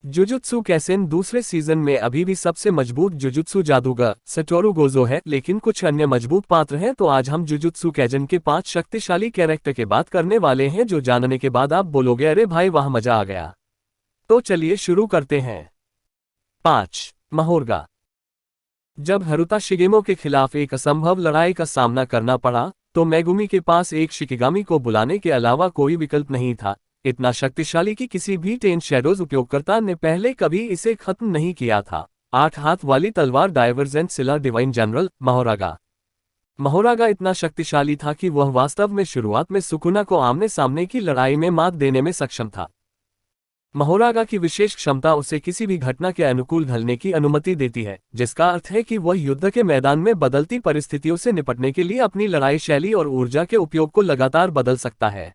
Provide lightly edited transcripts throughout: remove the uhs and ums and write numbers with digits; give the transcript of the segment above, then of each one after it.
Jujutsu Cassen दूसरे season में अभी भी सबसे मजबूत जुजुत्सु जादूगर सटोरू गोजो है, लेकिन कुछ अन्य मजबूत पात्र हैं। तो आज हम जुजुत्सु कैसेन के 5 शक्तिशाली कैरेक्टर की बात करने वाले हैं, जो जानने के बाद आप बोलोगे अरे भाई वाह मजा आ गया। तो चलिए शुरू करते हैं। 5 महोर्गा। जब हरुता शिगेमो के खिलाफ एक असंभव लड़ाई का सामना करना पड़ा, तो मेगुमी के पास एक शिकिगामी को बुलाने के अलावा कोई विकल्प नहीं था। इतना शक्तिशाली कि किसी भी 10 शैडोज उपयोगकर्ता ने पहले कभी इसे खत्म नहीं किया था। 8 हाथ वाली तलवार डाइवर्जेंट सिला डिवाइन जनरल महोरागा। महोरागा इतना शक्तिशाली था कि वह वास्तव में शुरुआत में सुकुना को आमने सामने की लड़ाई में मात देने में सक्षम था। महोरागा की विशेष क्षमता उसे किसी भी घटना के अनुकूल ढलने की अनुमति देती है, जिसका अर्थ है कि वह युद्ध के मैदान में बदलती परिस्थितियों से निपटने के लिए अपनी लड़ाई शैली और ऊर्जा के उपयोग को लगातार बदल सकता है।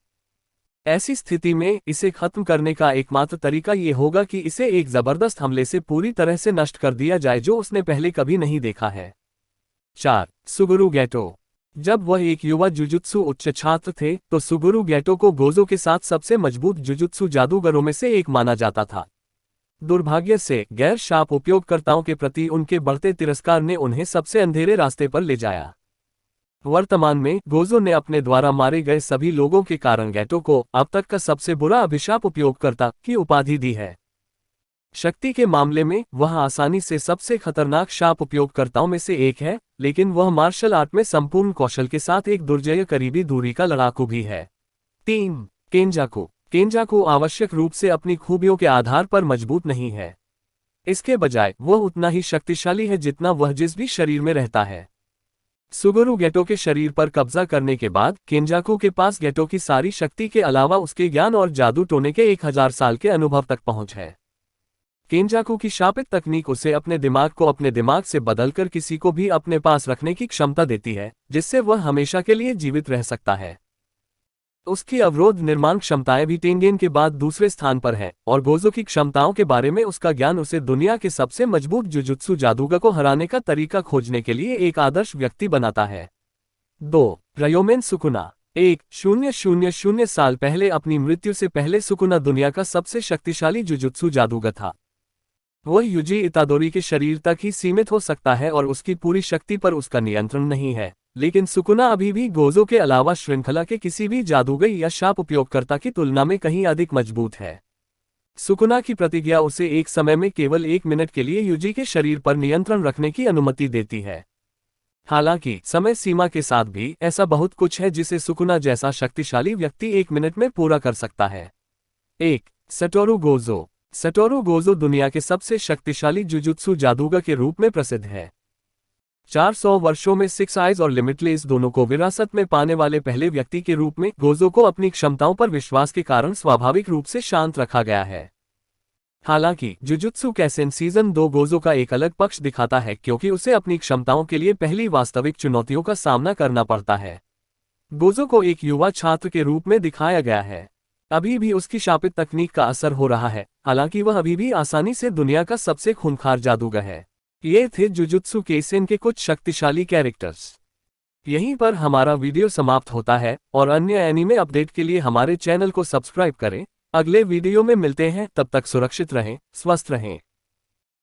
ऐसी स्थिति में इसे खत्म करने का एकमात्र तरीका ये होगा कि इसे एक जबरदस्त हमले से पूरी तरह से नष्ट कर दिया जाए, जो उसने पहले कभी नहीं देखा है। 4 सुगुरु गैटो। जब वह एक युवा जुजुत्सु उच्च छात्र थे, तो सुगुरु गैटो को गोजो के साथ सबसे मजबूत जुजुत्सु जादूगरों में से एक माना जाता था। दुर्भाग्य से गैर शाप उपयोगकर्ताओं के प्रति उनके बढ़ते तिरस्कार ने उन्हें सबसे अंधेरे रास्ते पर ले जाया। वर्तमान में गोजो ने अपने द्वारा मारे गए सभी लोगों के कारण गैटो को अब तक का सबसे बुरा अभिशाप उपयोगकर्ता की उपाधि दी है। शक्ति के मामले में वह आसानी से सबसे खतरनाक शाप उपयोगकर्ताओं में से एक है, लेकिन वह मार्शल आर्ट में संपूर्ण कौशल के साथ एक दुर्जय करीबी दूरी का लड़ाकू भी है। 3 केंजाकू। केंजाकू आवश्यक रूप से अपनी खूबियों के आधार पर मजबूत नहीं है। इसके बजाय वह उतना ही शक्तिशाली है जितना वह जिस भी शरीर में रहता है। सुगुरु गैटो के शरीर पर कब्जा करने के बाद केंजाकू के पास गैटो की सारी शक्ति के अलावा उसके ज्ञान और जादू टोने के 1000 साल के अनुभव तक पहुंच है। केंजाकू की शापित तकनीक उसे अपने दिमाग को अपने दिमाग से बदलकर किसी को भी अपने पास रखने की क्षमता देती है, जिससे वह हमेशा के लिए जीवित रह सकता है। उसकी अवरोध निर्माण क्षमताएं भी टेंगेन के बाद दूसरे स्थान पर है, और गोजो की क्षमताओं के बारे में उसका ज्ञान उसे दुनिया के सबसे मजबूत जुजुत्सु जादूगर को हराने का तरीका खोजने के लिए एक आदर्श व्यक्ति बनाता है। 2 रयोमेन सुकुना। 1000 साल पहले अपनी मृत्यु से पहले सुकुना दुनिया का सबसे शक्तिशाली जुजुत्सु जादूगर था। वह युजी इतादोरी के शरीर तक ही सीमित हो सकता है और उसकी पूरी शक्ति पर उसका नियंत्रण नहीं है, लेकिन सुकुना अभी भी गोजो के अलावा श्रृंखला के किसी भी जादूगर या शाप उपयोगकर्ता की तुलना में कहीं अधिक मजबूत है। सुकुना की प्रतिज्ञा उसे एक समय में केवल 1 मिनट के लिए युजी के शरीर पर नियंत्रण रखने की अनुमति देती है। हालांकि समय सीमा के साथ भी ऐसा बहुत कुछ है जिसे सुकुना जैसा शक्तिशाली व्यक्ति 1 मिनट में पूरा कर सकता है। 1 सटोरू गोजो। सटोरू गोजो दुनिया के सबसे शक्तिशाली जुजुत्सु जादूगर के रूप में प्रसिद्ध है। 400 वर्षों में 6 आइज और लिमिटलेस दोनों को विरासत में पाने वाले पहले व्यक्ति के रूप में गोजो को अपनी क्षमताओं पर विश्वास के कारण स्वाभाविक रूप से शांत रखा गया है। हालांकि जुजुत्सु कैसेन सीजन 2 गोजो का एक अलग पक्ष दिखाता है, क्योंकि उसे अपनी क्षमताओं के लिए पहली वास्तविक चुनौतियों का सामना करना पड़ता है। गोजो को एक युवा छात्र के रूप में दिखाया गया है। अभी भी उसकी शापित तकनीक का असर हो रहा है, हालांकि वह अभी भी आसानी से दुनिया का सबसे खूंखार जादूगर है। ये थे जुजुत्सु कैसेन के कुछ शक्तिशाली कैरेक्टर्स। यहीं पर हमारा वीडियो समाप्त होता है, और अन्य एनीमे अपडेट के लिए हमारे चैनल को सब्सक्राइब करें। अगले वीडियो में मिलते हैं, तब तक सुरक्षित रहें, स्वस्थ रहें।